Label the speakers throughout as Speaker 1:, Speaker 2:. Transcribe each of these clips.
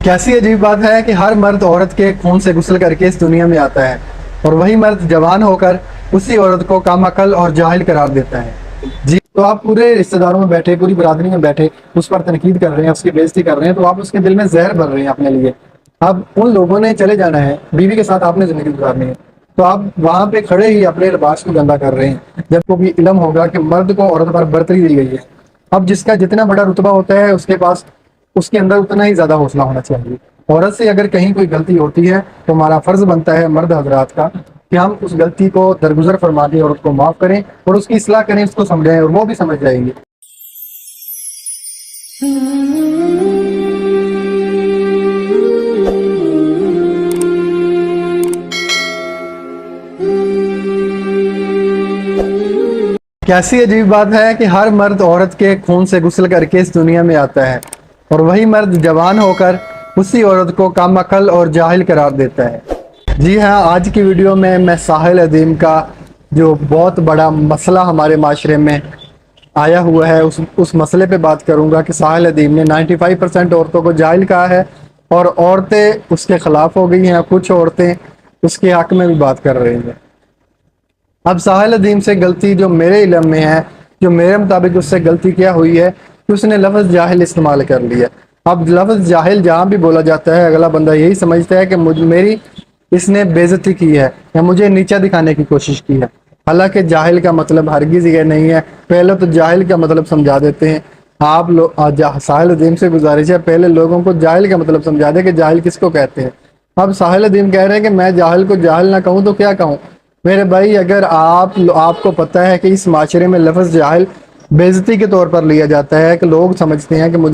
Speaker 1: कैसी अजीब बात है कि हर मर्द औरत के खून से गुस्ल करके इस दुनिया में आता है और वही मर्द जवान होकर उसी औरत को काम अकल और जाहिल करार देता है। जी, तो आप पूरे रिश्तेदारों में बैठे, पूरी बरादरी में बैठे उस पर तनकीद कर रहे हैं, उसकी बेइज्जती कर रहे हैं, तो आप उसके दिल में जहर भर रहे हैं अपने लिए। अब उन लोगों ने चले जाना है, बीवी के साथ आपने जिंदगी गुजारनी है, तो आप वहां पे खड़े ही अपने लिबास को गंदा कर रहे हैं, जबकि भी इल्म होगा कि मर्द को औरत पर बर्तरी दी गई है। अब जिसका जितना बड़ा रुतबा होता है उसके पास उसके अंदर उतना ही ज्यादा हौसला होना चाहिए। औरत से अगर कहीं कोई गलती होती है तो हमारा फर्ज बनता है मर्द हजरात का कि हम उस गलती को दरगुजर फरमा के औरत को माफ करें और उसकी इस्लाह करें, उसको समझाएं और वो भी समझ जाएंगे। कैसी अजीब बात है कि हर मर्द औरत के खून से गुस्ल करके इस दुनिया में आता है और वही मर्द जवान होकर उसी औरत को काम अकल और जाहिल करार देता है। जी हाँ, आज की वीडियो में मैं साहिल अदीम का जो बहुत बड़ा मसला हमारे माशरे में आया हुआ है उस मसले पे बात करूंगा कि साहिल अदीम ने 95% औरतों को जाहिल कहा है और औरतें उसके खिलाफ हो गई हैं, कुछ औरतें उसके हक में भी बात कर रही हैं। अब साहिल अदीम से गलती जो मेरे इल्म में है, जो मेरे मुताबिक उससे गलती क्या हुई है कि उसने लफ्ज़ जाहिल इस्तेमाल कर लिया। अब लफ्ज़ जाहिल जहाँ भी बोला जाता है अगला बंदा यही समझता है कि मेरी इसने बेइज्जती की है या मुझे नीचा दिखाने की कोशिश की है। हालांकि जाहिल का मतलब हरगिज़ ये नहीं है। पहले तो जाहिल का मतलब समझा देते हैं। आप लोग साहिल अदीम से गुजारिश है पहले लोगों को जाहिल का मतलब समझा दे कि जाहिल किसको कहते हैं। अब साहिल अदीम कह रहे हैं कि मैं जाहिल को जाहिल ना कहूँ तो क्या कहूँ। मेरे भाई, अगर आपको पता है कि इस माशरे में लफ्ज़ जाहिल बेइज्जती के तौर पर लिया जाता है कि लोग समझते हैं कि मुझ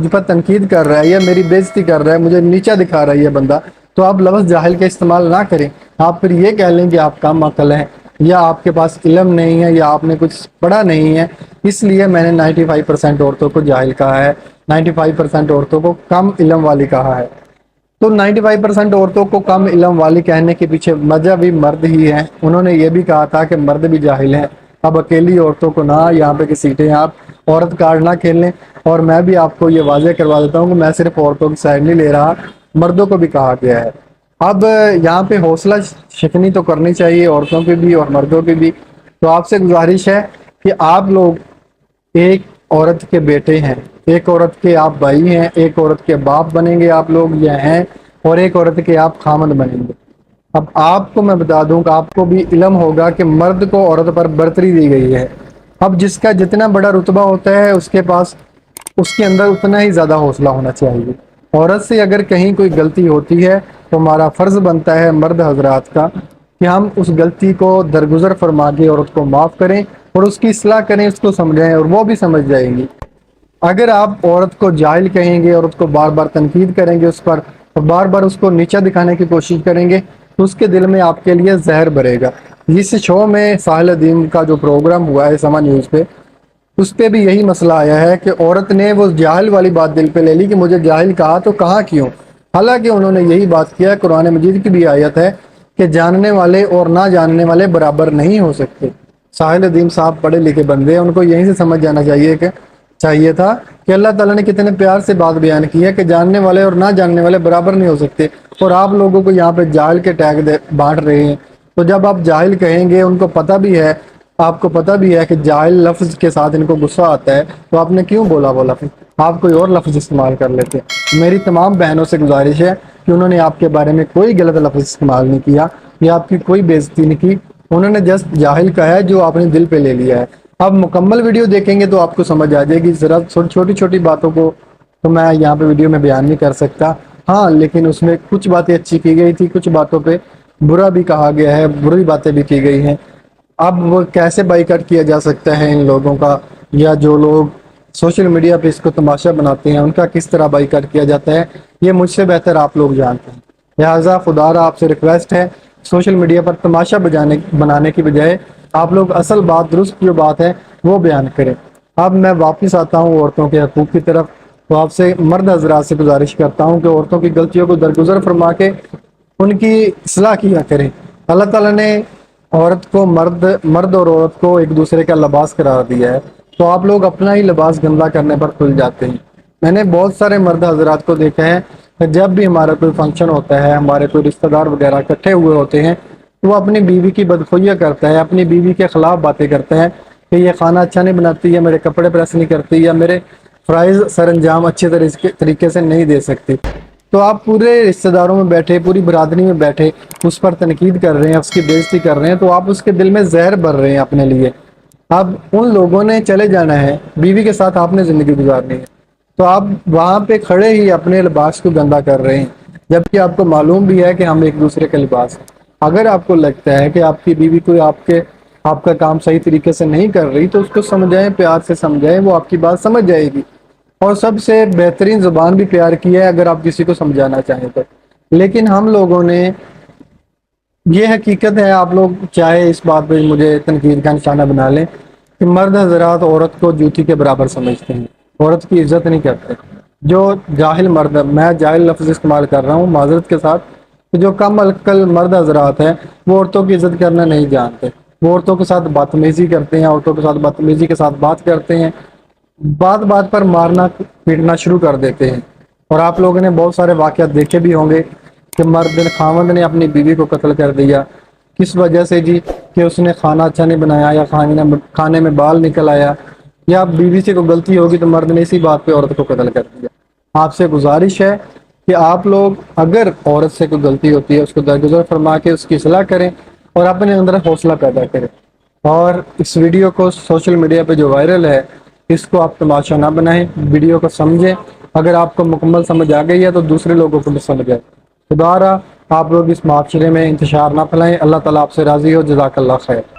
Speaker 1: पर तनकीद कर रहा है या मेरी बेइज्जती कर रहा है, मुझे नीचा दिखा रहा है ये बंदा, तो आप लफ्ज़ जाहिल का इस्तेमाल ना करें। आप फिर ये कह लें कि आप कम अकल हैं या आपके पास इल्म नहीं है या आपने कुछ पढ़ा नहीं है। इसलिए मैंने 95% औरतों को जाहिल कहा है, 95% औरतों को कम इल्म वाली कहा है। तो 95% औरतों को कम इल्म वाली कहने के पीछे वजह भी मर्द ही है। उन्होंने ये भी कहा था कि मर्द भी जाहिल हैं। अब अकेली औरतों को ना यहाँ पे की सीटें आप औरत कार्ड ना खेल लें। और मैं भी आपको ये वाज़ेह करवा देता हूँ कि मैं सिर्फ औरतों की साइड नहीं ले रहा, मर्दों को भी कहा गया है। अब यहाँ पे हौसला शिकनी तो करनी चाहिए औरतों की भी और मर्दों की भी। तो आपसे गुजारिश है कि आप लोग एक औरत के बेटे हैं, एक औरत के आप भाई हैं, एक औरत के बाप बनेंगे आप लोग ये हैं, और एक औरत के आप खामद बनेंगे। अब आपको मैं बता दूं कि आपको भी इल्म होगा कि मर्द को औरत पर बर्तरी दी गई है। अब जिसका जितना बड़ा रुतबा होता है उसके पास उसके अंदर उतना ही ज़्यादा हौसला होना चाहिए। औरत से अगर कहीं कोई गलती होती है तो हमारा फ़र्ज़ बनता है मर्द हजरात का कि हम उस गलती को दरगुजर फरमा के औरत को माफ़ करें और उसकी इस्लाह करें, उसको समझाएं और वो भी समझ जाएंगी। अगर आप औरत को जाहिल कहेंगे, औरत को बार बार तनकीद करेंगे उस पर और बार बार उसको नीचा दिखाने की कोशिश करेंगे तो उसके दिल में आपके लिए जहर भरेगा। इस शो में साहिल अदीम का जो प्रोग्राम हुआ है समा न्यूज़ पे, उस पे भी यही मसला आया है कि औरत ने वो जाहिल वाली बात दिल पे ले ली कि मुझे जाहिल कहा तो कहा क्यों। हालांकि उन्होंने यही बात किया, कुरान मजीद की भी आयत है कि जानने वाले और ना जानने वाले बराबर नहीं हो सकते। साहिल अदीम साहब पढ़े लिखे बंदे हैं, उनको यहीं से समझ जाना चाहिए था कि अल्लाह ताला ने कितने प्यार से बात बयान की है कि जानने वाले और ना जानने वाले बराबर नहीं हो सकते। और आप लोगों को यहाँ पे जाहिल के टैग बांट रहे हैं। तो जब आप जाहिल कहेंगे, उनको पता भी है, आपको पता भी है कि जाहिल लफ्ज़ के साथ इनको गुस्सा आता है, तो आपने क्यों बोला वो लफ्ज़, आप कोई और लफ्ज़ इस्तेमाल कर लेते। मेरी तमाम बहनों से गुजारिश है कि उन्होंने आपके बारे में कोई गलत लफ्ज़ इस्तेमाल नहीं किया या आपकी कोई बेइज्जती नहीं की। उन्होंने जस्ट जाहिल कहा है जो आपने दिल पे ले लिया है। अब मुकम्मल वीडियो देखेंगे तो आपको समझ आ जाएगी। ज़रा छोटी छोटी बातों को तो मैं यहाँ पे वीडियो में बयान नहीं कर सकता, हाँ, लेकिन उसमें कुछ बातें अच्छी की गई थी, कुछ बातों पे बुरा भी कहा गया है, बुरी बातें भी की गई हैं। अब वो कैसे बाइकआउट किया जा सकता है इन लोगों का, या जो लोग सोशल मीडिया पे इसको तमाशा बनाते हैं उनका किस तरह बाइकआउट किया जाता है, ये मुझसे बेहतर आप लोग जानते हैं। लिहाजा खुदारा आपसे रिक्वेस्ट है, सोशल मीडिया पर तमाशा बनाने की बजाय आप लोग असल बात, दुरुस्त जो बात है वो बयान करें। अब मैं वापस आता हूँ औरतों के हकूक़ की तरफ। तो आपसे मर्द हजरात से गुजारिश करता हूँ कि औरतों की गलतियों को दरगुजर फरमा के उनकी इस्लाह किया करें। अल्लाह ताला ने औरत को मर्द और औरत को एक दूसरे का लिबास करार दिया है, तो आप लोग अपना ही लिबास गंदा करने पर खुल जाते हैं। میں نے بہت سارے مرد حضرات کو دیکھا ہے کہ جب بھی ہمارا کوئی فنکشن ہوتا ہے، ہمارے کوئی رشتہ دار وغیرہ اکٹھے ہوئے ہوتے ہیں، تو وہ اپنی بیوی کی بدخوئیاں کرتا ہے، اپنی بیوی کے خلاف باتیں کرتا ہے کہ یہ کھانا اچھا نہیں بناتی، یا میرے کپڑے پریس نہیں کرتی، یا میرے فرائض سر انجام اچھے طریقے سے نہیں دے سکتی۔ تو آپ پورے رشتہ داروں میں بیٹھے، پوری برادری میں بیٹھے اس پر تنقید کر رہے ہیں، اس کی بےعزتی کر رہے ہیں، تو آپ اس کے دل میں زہر بھر رہے ہیں اپنے لیے۔ اب ان لوگوں نے چلے جانا ہے، بیوی کے ساتھ آپ نے زندگی گزارنی ہے، تو آپ وہاں پہ کھڑے ہی اپنے لباس کو گندا کر رہے ہیں، جبکہ آپ کو معلوم بھی ہے کہ ہم ایک دوسرے کے لباس ہیں۔ اگر آپ کو لگتا ہے کہ آپ کی بیوی کو آپ کا کام صحیح طریقے سے نہیں کر رہی، تو اس کو سمجھائیں، پیار سے سمجھائیں، وہ آپ کی بات سمجھ جائے گی۔ اور سب سے بہترین زبان بھی پیار کی ہے اگر آپ کسی کو سمجھانا چاہیں تو۔ لیکن ہم لوگوں نے، یہ حقیقت ہے، آپ لوگ چاہے اس بات پہ مجھے تنقید کا نشانہ بنا لیں، کہ مرد حضرات عورت کو جوتی کے برابر سمجھتے ہیں، عورت کی عزت نہیں کرتے۔ جو جاہل مرد، میں جاہل لفظ استعمال کر رہا ہوں معذرت کے ساتھ، کہ جو کم عقل مرد حضرات ہیں وہ عورتوں کی عزت کرنا نہیں جانتے، وہ عورتوں کے ساتھ بدتمیزی کرتے ہیں، عورتوں کے ساتھ بدتمیزی کے ساتھ بات کرتے ہیں، بات بات پر مارنا پیٹنا شروع کر دیتے ہیں۔ اور آپ لوگوں نے بہت سارے واقعات دیکھے بھی ہوں گے کہ خاوند نے اپنی بیوی کو قتل کر دیا، کس وجہ سے جی؟ کہ اس نے کھانا اچھا نہیں بنایا، یا کھانے میں بال نکل آیا، یا بیوی سے کوئی غلطی ہوگی تو مرد نے اسی بات پہ عورت کو قتل کر دیا۔ آپ سے گزارش ہے کہ آپ لوگ اگر عورت سے کوئی غلطی ہوتی ہے اس کو درگزر فرما کے اس کی اصلاح کریں، اور اپنے اندر حوصلہ پیدا کریں۔ اور اس ویڈیو کو سوشل میڈیا پہ جو وائرل ہے، اس کو آپ تماشا نہ بنائیں، ویڈیو کو سمجھیں۔ اگر آپ کو مکمل سمجھ آ گئی ہے تو دوسرے لوگوں کو بھی سمجھ آئے۔ خدا را آپ لوگ اس معاشرے میں انتشار نہ پھیلائیں۔ اللہ تعالیٰ آپ سے راضی ہو۔ جزاک اللہ خیر۔